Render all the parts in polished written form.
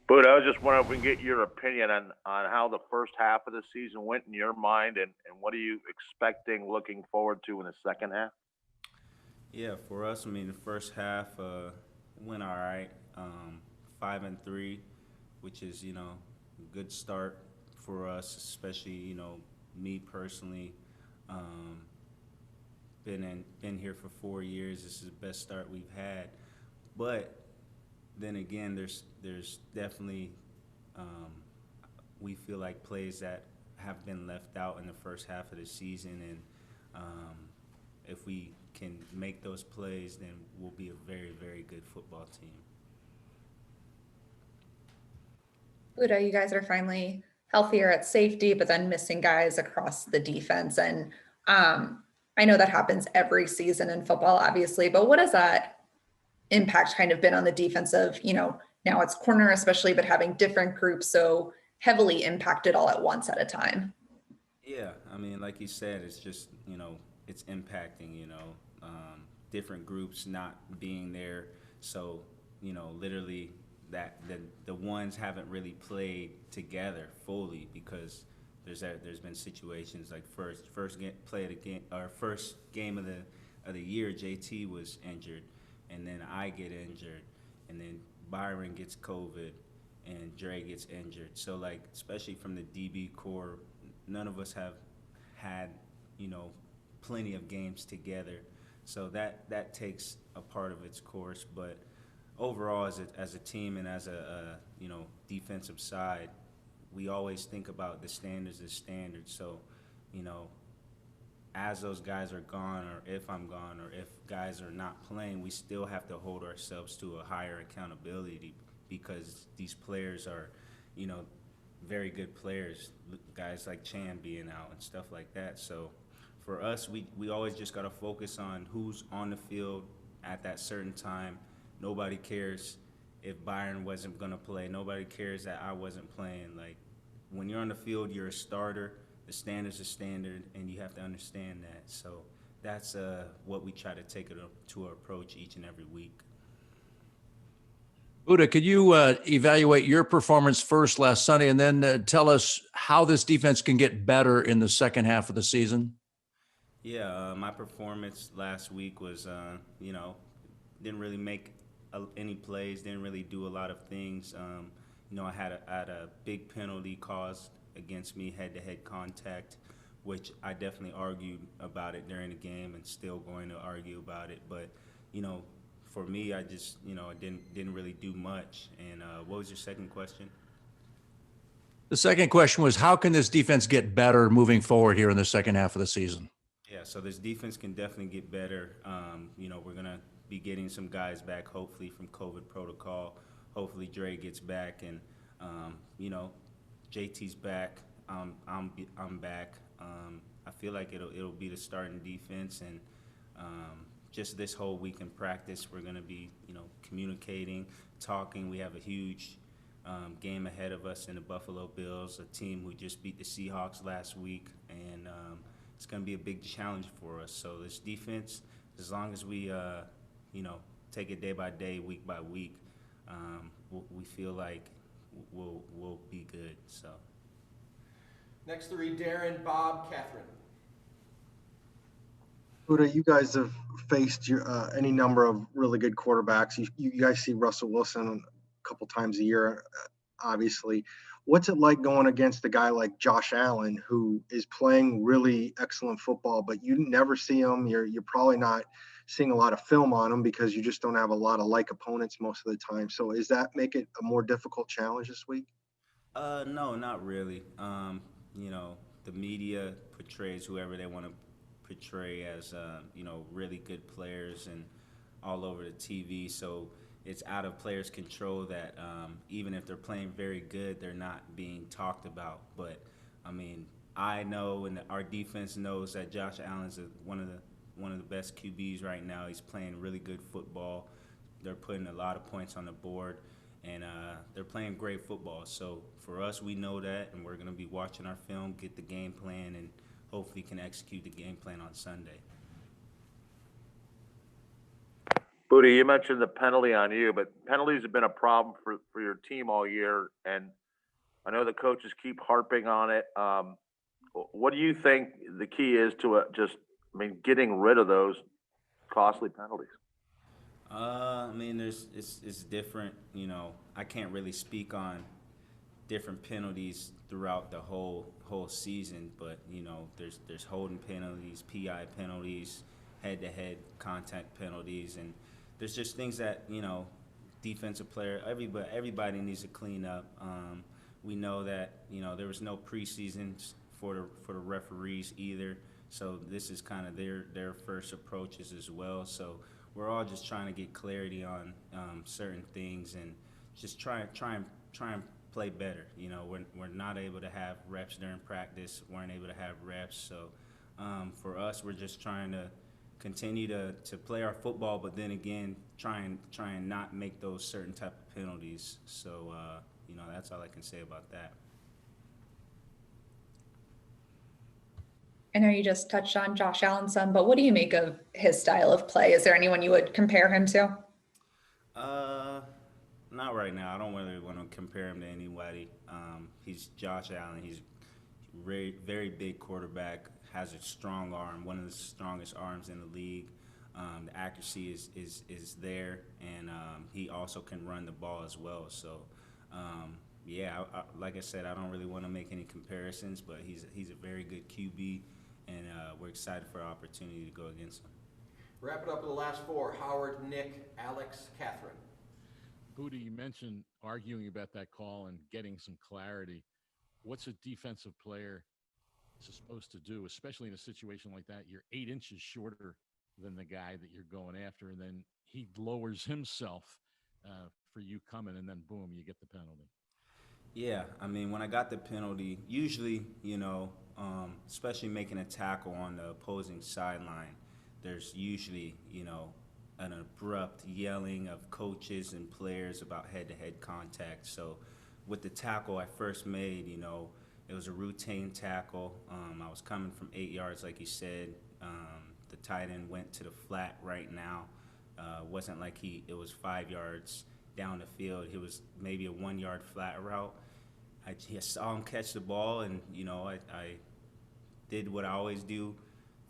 But I was just wondering if we can get your opinion on how the first half of the season went in your mind, and what are you expecting, looking forward to in the second half? Yeah, for us, I mean, the first half went all right. 5-3, which is a good start for us, especially me personally. Um, been here for 4 years. This is the best start we've had. But then again, there's definitely um, we feel like plays that have been left out in the first half of the season, and um, if we can make those plays, then we'll be a very, very good football team. Buda, you guys are finally healthier at safety, but then missing guys across the defense. And I know that happens every season in football, obviously, but what has that impact kind of been on the defensive, now it's corner especially, but having different groups so heavily impacted all at once at a time? Yeah, I mean, like you said, it's just it's impacting different groups not being there. So literally that the ones haven't really played together fully because there's been situations like first game, play of the game or first game of the year, JT was injured, and then I get injured, and then Byron gets COVID, and Dre gets injured. So like especially from the DB core, none of us have had plenty of games together. So that takes a part of its course, but overall, as a team and as a defensive side, we always think about the standards as standards. So, you know, as those guys are gone, or if I'm gone, or if guys are not playing, we still have to hold ourselves to a higher accountability because these players are, you know, very good players. Guys like Chan being out and stuff like that. So, for us, we always just got to focus on who's on the field at that certain time. Nobody cares if Byron wasn't going to play. Nobody cares that I wasn't playing. Like, when you're on the field, you're a starter. The standard's a standard, and you have to understand that. So that's what we try to take it to our approach each and every week. Buda, could you evaluate your performance first last Sunday and then tell us how this defense can get better in the second half of the season? Yeah, my performance last week was, didn't really make any plays, didn't really do a lot of things. I had a big penalty caused against me, head-to-head contact, which I definitely argued about it during the game and still going to argue about it. But, for me, I just, didn't really do much. And what was your second question? The second question was, how can this defense get better moving forward here in the second half of the season? Yeah, so this defense can definitely get better. We're going to be getting some guys back, hopefully, from COVID protocol. Hopefully, Dre gets back, and, JT's back. I'm back. I feel like it'll be the starting defense, and just this whole week in practice, we're going to be, communicating, talking. We have a huge game ahead of us in the Buffalo Bills, a team who just beat the Seahawks last week, and it's going to be a big challenge for us. So this defense, as long as we, take it day by day, week by week, we feel like we'll be good. So. Next three, Darren, Bob, Catherine. Buda, you guys have faced any number of really good quarterbacks. You guys see Russell Wilson a couple times a year, obviously. What's it like going against a guy like Josh Allen, who is playing really excellent football, but you never see him? You're probably not seeing a lot of film on him because you just don't have a lot of like opponents most of the time. So does that make it a more difficult challenge this week? No, not really. The media portrays whoever they want to portray as, really good players and all over the TV. So it's out of players' control that even if they're playing very good, they're not being talked about. But, I know and our defense knows that Josh Allen's one of the best QBs right now. He's playing really good football. They're putting a lot of points on the board, and they're playing great football. So for us, we know that, and we're going to be watching our film, get the game plan, and hopefully can execute the game plan on Sunday. Booty, you mentioned the penalty on you, but penalties have been a problem for your team all year, and I know the coaches keep harping on it. What do you think the key is to getting rid of those costly penalties? I mean, it's different. You know, I can't really speak on different penalties throughout the whole season, but you know, there's holding penalties, PI penalties, head-to-head contact penalties, and there's just things that, you know, defensive player, everybody needs to clean up. We know that, you know, there was no preseasons for the referees either, so this is kind of their first approaches as well. So we're all just trying to get clarity on certain things and just try and play better. You know, we're not able to have reps during practice, weren't able to have reps. So for us, we're just trying to continue to play our football, but then again, try and not make those certain type of penalties. So you know, that's all I can say about that. I know you just touched on Josh Allen some, but what do you make of his style of play? Is there anyone you would compare him to? Not right now. I don't really want to compare him to anybody. He's Josh Allen. He's very, very big quarterback, has a strong arm, one of the strongest arms in the league. The accuracy is there, and he also can run the ball as well. So, yeah, like I said, I don't really want to make any comparisons, but he's a very good QB, and we're excited for our opportunity to go against him. Wrap it up with the last four: Howard, Nick, Alex, Catherine. Buda, you mentioned arguing about that call and getting some clarity. What's a defensive player supposed to do, especially in a situation like that? You're 8 inches shorter than the guy that you're going after, and then he lowers himself for you coming, and then boom, you get the penalty. Yeah, I mean, when I got the penalty, usually, you know, especially making a tackle on the opposing sideline, there's usually, you know, an abrupt yelling of coaches and players about head-to-head contact. So with the tackle I first made, you know, it was a routine tackle. I was coming from 8 yards, like you said. The tight end went to the flat right now. Wasn't like it was 5 yards down the field. It was maybe a 1 yard flat route. I just saw him catch the ball, and, you know, I did what I always do,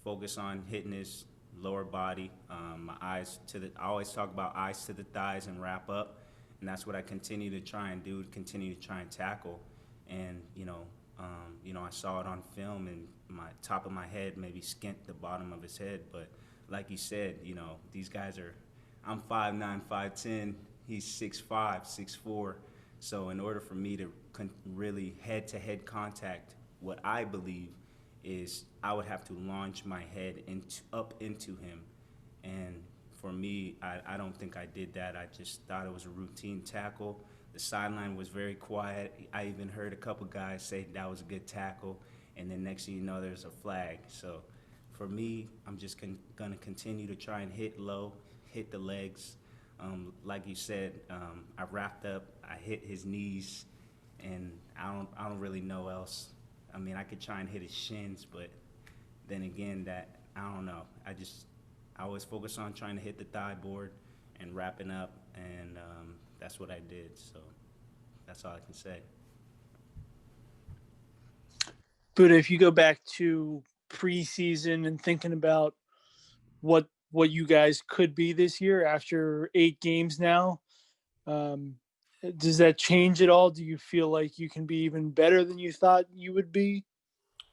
focus on hitting his lower body, my eyes I always talk about eyes to the thighs and wrap up, and that's what I continue to try and do, continue to try and tackle. And, you know, I saw it on film, and my top of my head maybe skint the bottom of his head, but like you said, you know, these guys I'm 5'9", 5'10", he's 6'5", 6'4", so in order for me to really head-to-head contact, what I believe is I would have to launch my head up into him. And for me, I don't think I did that. I just thought it was a routine tackle. The sideline was very quiet. I even heard a couple guys say that was a good tackle, and then next thing you know, there's a flag. So for me, I'm just gonna continue to try and hit low, hit the legs. Like you said, I wrapped up, I hit his knees, and I don't really know else. I mean, I could try and hit his shins, but then again, I don't know. I always focus on trying to hit the thigh board and wrapping up, and that's what I did. So that's all I can say. But if you go back to preseason and thinking about what you guys could be this year after 8 games now, does that change at all? Do you feel like you can be even better than you thought you would be?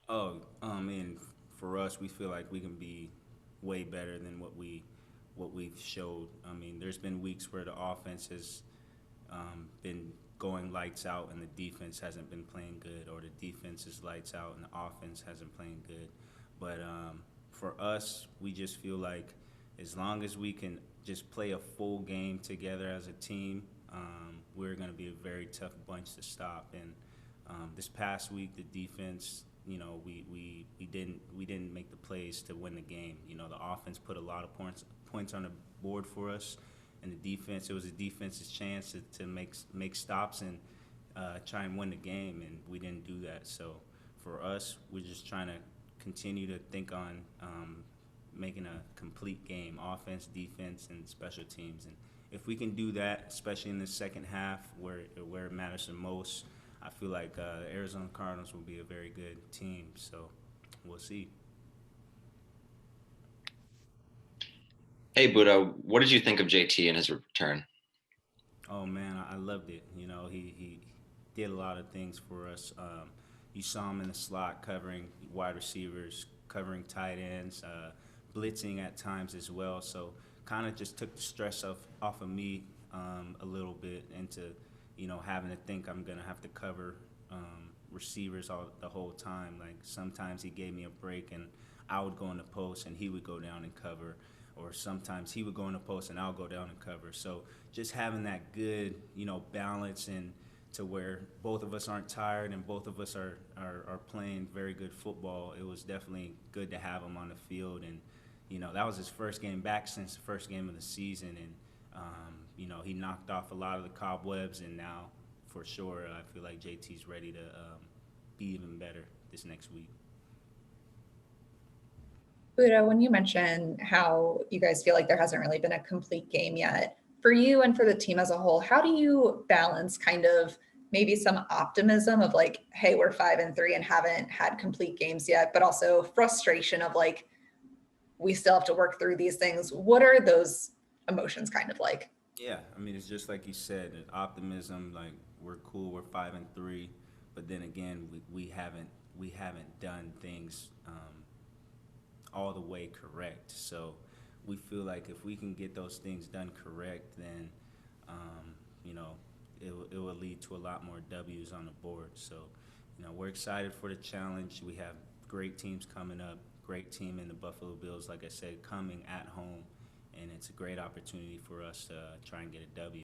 Oh, and for us, we feel like we can be way better than what we've showed. I mean, there's been weeks where the offense has been going lights out and the defense hasn't been playing good, or the defense is lights out and the offense hasn't playing good. But for us, we just feel like as long as we can just play a full game together as a team, we're going to be a very tough bunch to stop. And this past week, the defense, you know, we didn't make the plays to win the game. You know, the offense put a lot of points on the board for us, and the defense, it was the defense's chance to make stops and try and win the game, and we didn't do that. So for us, we're just trying to continue to think on making a complete game, offense, defense, and special teams. And if we can do that, especially in the second half where it matters the most, I feel like the Arizona Cardinals will be a very good team. So we'll see. Hey, Buddha, what did you think of JT and his return? Oh man, I loved it. You know, he did a lot of things for us. You saw him in the slot covering wide receivers, covering tight ends, blitzing at times as well. So kind of just took the stress off of me a little bit into, you know, having to think I'm gonna have to cover receivers the whole time. Like sometimes he gave me a break and I would go in the post and he would go down and cover, or sometimes he would go in the post and I'll go down and cover. So just having that good, you know, balance and to where both of us aren't tired and both of us are playing very good football. It was definitely good to have him on the field. And, you know, that was his first game back since the first game of the season. And, you know, he knocked off a lot of the cobwebs, and now for sure I feel like JT's ready to be even better this next week. Buddha, when you mention how you guys feel like there hasn't really been a complete game yet, for you and for the team as a whole, how do you balance kind of maybe some optimism of like, hey, we're 5-3 and haven't had complete games yet, but also frustration of like, we still have to work through these things? What are those emotions kind of like? Yeah, I mean, it's just like you said, optimism, like we're cool, we're 5-3, but then again, we haven't done things all the way correct. So we feel like if we can get those things done correct, then you know, it will lead to a lot more W's on the board. So, you know, we're excited for the challenge. We have great teams coming up, great team in the Buffalo Bills, like I said, coming at home, and it's a great opportunity for us to try and get a W.